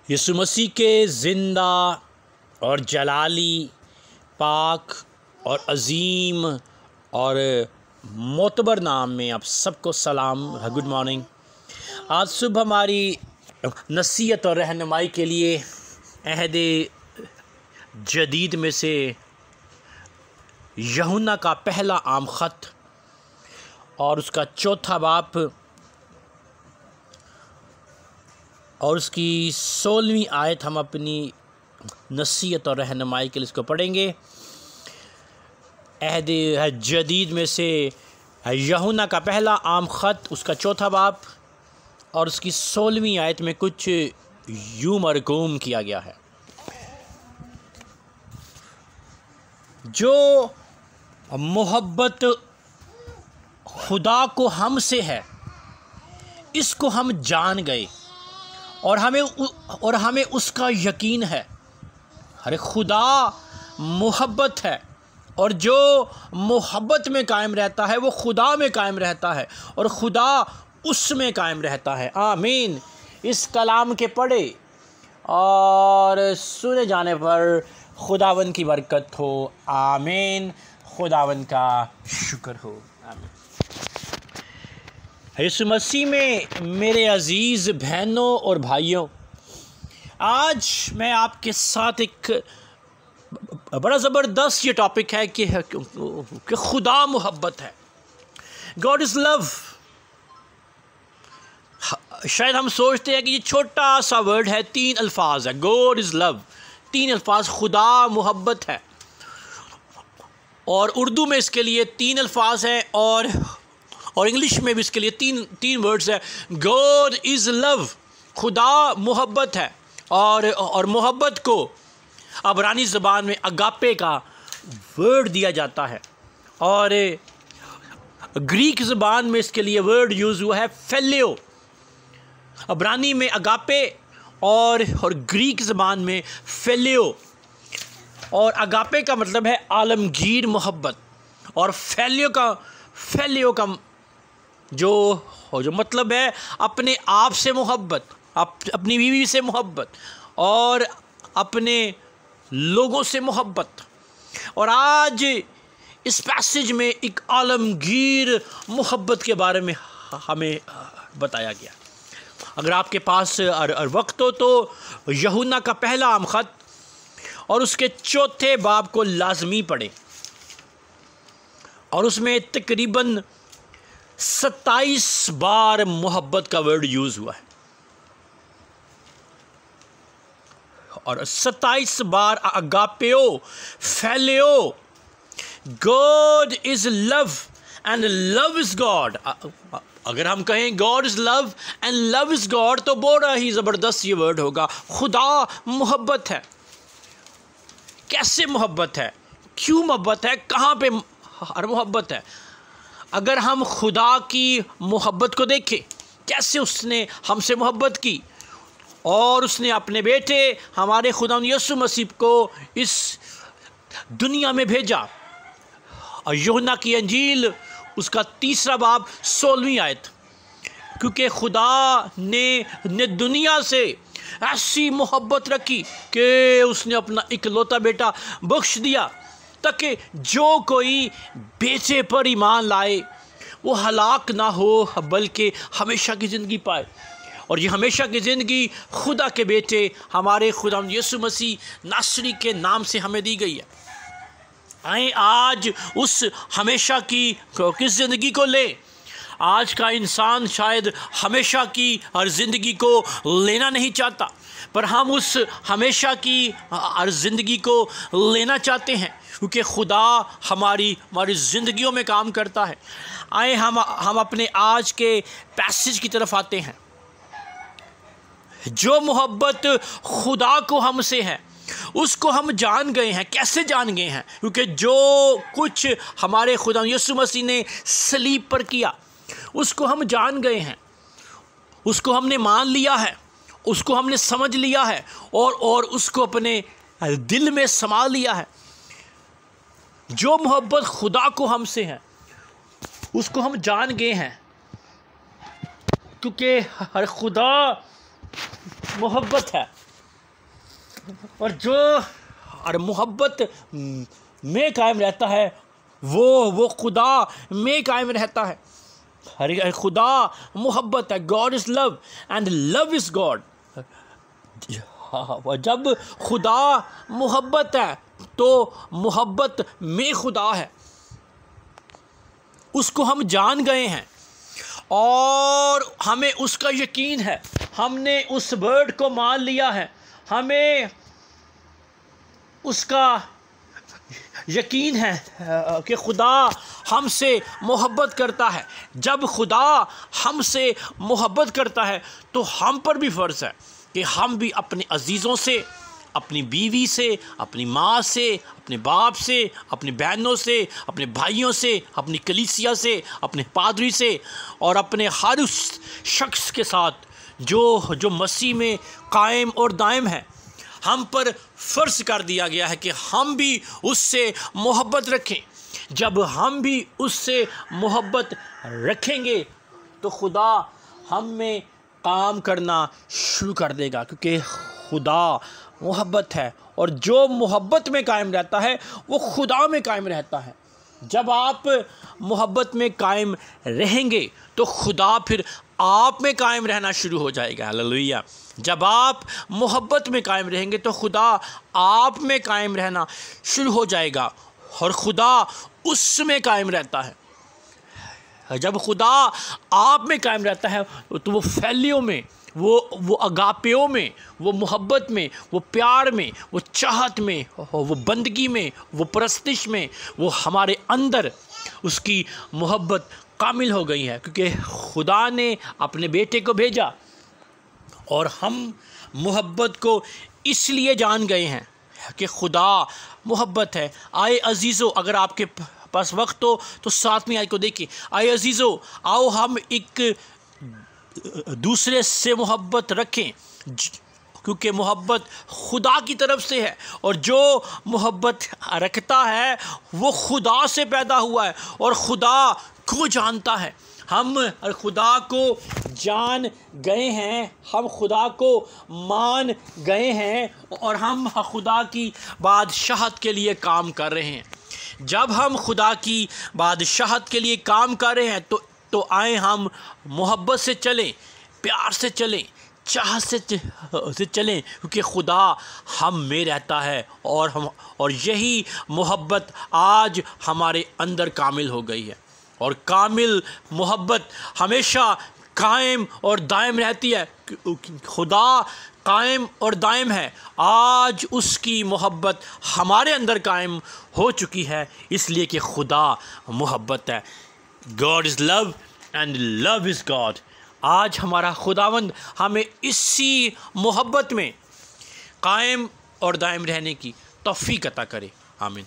यीशु मसीह के ज़िंदा और जलाली, पाक और अज़ीम और मोतबर नाम में आप सबको सलाम। Good morning. आज सुबह हमारी नसीहत और रहनुमाई के लिए अहद जदीद में से यूहन्ना का पहला आम ख़त और उसका चौथा बाप और उसकी 16वीं आयत हम अपनी नसीहत और रहनुमाई के लिए इसको पढ़ेंगे। अहद जदीद में से यूहन्ना का पहला आम ख़त, उसका चौथा बाप और उसकी 16वीं आयत में कुछ यूं मरकूम किया गया है। जो मोहब्बत खुदा को हमसे है, इसको हम जान गए और हमें उसका यकीन है। अरे खुदा मोहब्बत है और जो मोहब्बत में कायम रहता है वो खुदा में कायम रहता है और खुदा उसमें कायम रहता है। आमीन। इस कलाम के पढ़े और सुने जाने पर खुदावन की बरकत हो। आमीन। खुदावन का शुक्र हो। आमीन। यीशु मसीह में मेरे अज़ीज़ बहनों और भाइयों, आज मैं आपके साथ एक बड़ा ज़बरदस्त ये टॉपिक है कि खुदा मोहब्बत है। God is love. शायद हम सोचते हैं कि ये छोटा सा वर्ड है, 3 अल्फाज है। गॉड इज़ लव, 3 अल्फाज, खुदा मोहब्बत है। और उर्दू में इसके लिए 3 अल्फाज हैं और इंग्लिश में भी इसके लिए तीन वर्ड्स है। गॉड इज़ लव, खुदा मोहब्बत है। और मोहब्बत को अबरानी ज़बान में अगापे का वर्ड दिया जाता है और ग्रीक ज़बान में इसके लिए वर्ड यूज़ हुआ है फेलियो। अबरानी में अगापे और ग्रीक ज़बान में फेलियो। और अगापे का मतलब है आलमगीर मोहब्बत और फेलियो का जो मतलब है अपने आप से मोहब्बत, अपनी बीवी से मोहब्बत और अपने लोगों से मोहब्बत। और आज इस पैसेज में एक आलमगीर मोहब्बत के बारे में हमें बताया गया। अगर आपके पास वक्त हो तो यूहन्ना का पहला आम ख़त और उसके चौथे बाब को लाजमी पढ़ें और उसमें तकरीबन 27 बार मोहब्बत का वर्ड यूज़ हुआ है और 27 बार अगापेओ, फेलियो। God is love and love is God. अगर हम कहें God is love and love is God तो बड़ा ही ज़बरदस्त ये वर्ड होगा। खुदा मोहब्बत है। कैसे मोहब्बत है, क्यों मोहब्बत है, कहाँ पे मोहब्बत है? अगर हम खुदा की मोहब्बत को देखें, कैसे उसने हमसे मोहब्बत की और उसने अपने बेटे हमारे खुदा यीशु मसीह को इस दुनिया में भेजा। और यूहन्ना की अंजील उसका 3 बाब 16वीं आयत, क्योंकि खुदा ने दुनिया से ऐसी मोहब्बत रखी कि उसने अपना इकलौता बेटा बख्श दिया ताकि जो कोई बेटे पर ईमान लाए वो हलाक ना हो बल्कि हमेशा की ज़िंदगी पाए। और ये हमेशा की ज़िंदगी खुदा के बेटे हमारे खुदा यीशु मसीह नासरी के नाम से हमें दी गई है। आए आज उस हमेशा की किस ज़िंदगी को ले। आज का इंसान शायद हमेशा की हर ज़िंदगी को लेना नहीं चाहता, पर हम उस हमेशा की हर ज़िंदगी को लेना चाहते हैं क्योंकि खुदा हमारी ज़िंदगियों में काम करता है। आए हम अपने आज के पैसेज की तरफ आते हैं। जो मोहब्बत खुदा को हमसे है उसको हम जान गए हैं। कैसे जान गए हैं? क्योंकि जो कुछ हमारे खुदा यीशु मसीह ने सलीब पर किया उसको हम जान गए हैं, उसको हमने मान लिया है, उसको हमने समझ लिया है और उसको अपने दिल में समा लिया है। जो मोहब्बत खुदा को हमसे है उसको हम जान गए हैं क्योंकि हर खुदा मोहब्बत है। और जो और मोहब्बत में कायम रहता है वो खुदा में कायम रहता है। हर खुदा मोहब्बत है। God is love and love is God. जब खुदा मोहब्बत है तो मोहब्बत में खुदा है। उसको हम जान गए हैं और हमें उसका यकीन है। हमने उस वर्ड को मान लिया है। हमें उसका यकीन है कि खुदा हमसे मोहब्बत करता है। जब खुदा हमसे मोहब्बत करता है तो हम पर भी फ़र्ज़ है कि हम भी अपने अजीज़ों से, अपनी बीवी से, अपनी माँ से, अपने बाप से, अपनी बहनों से, अपने भाइयों से, अपनी कलीसिया से, अपने पादरी से और अपने हर उस शख्स के साथ जो मसीह में कायम और दायम है, हम पर फ़र्ज़ कर दिया गया है कि हम भी उससे मोहब्बत रखें। जब हम भी उससे मोहब्बत रखेंगे तो खुदा हम में काम करना शुरू कर देगा, क्योंकि खुदा मोहब्बत है और जो मोहब्बत में कायम रहता है वो खुदा में कायम रहता है। जब आप मोहब्बत में कायम रहेंगे तो खुदा फिर आप में कायम रहना शुरू हो जाएगा। हालेलुया। जब आप मोहब्बत में कायम रहेंगे तो खुदा आप में कायम रहना शुरू हो जाएगा और खुदा उस में कायम रहता है। जब खुदा आप में कायम रहता है तो वो फैलियों में, वो अगापेओं में, वो मोहब्बत में, वो प्यार में, वो चाहत में, वो बंदगी में, वो परस्तिश में, वो हमारे अंदर उसकी मोहब्बत कामिल हो गई है, क्योंकि खुदा ने अपने बेटे को भेजा और हम मोहब्बत को इसलिए जान गए हैं कि खुदा मोहब्बत है। आए अजीज़ों, अगर आपके पास वक्त हो तो साथ में आयत को देखिए। आए अजीज़ों, आओ हम एक दूसरे से मोहब्बत रखें, क्योंकि मोहब्बत खुदा की तरफ से है और जो मोहब्बत रखता है वो खुदा से पैदा हुआ है और खुदा को जानता है। हम खुदा को जान गए हैं, हम खुदा को मान गए हैं और हम खुदा की बादशाहत के लिए काम कर रहे हैं। जब हम खुदा की बादशाहत के लिए काम कर रहे हैं तो आए हम मोहब्बत से चलें, प्यार से चलें, चाह से चलें, क्योंकि खुदा हम में रहता है और यही मोहब्बत आज हमारे अंदर कामिल हो गई है। और कामिल मोहब्बत हमेशा कायम और दायम रहती है। खुदा कायम और दायम है। आज उसकी मोहब्बत हमारे अंदर कायम हो चुकी है, इसलिए कि खुदा मोहब्बत है। God is love and love is God. आज हमारा खुदावंद हमें इसी मोहब्बत में कायम और दायम रहने की तौफीक अता करे। आमीन।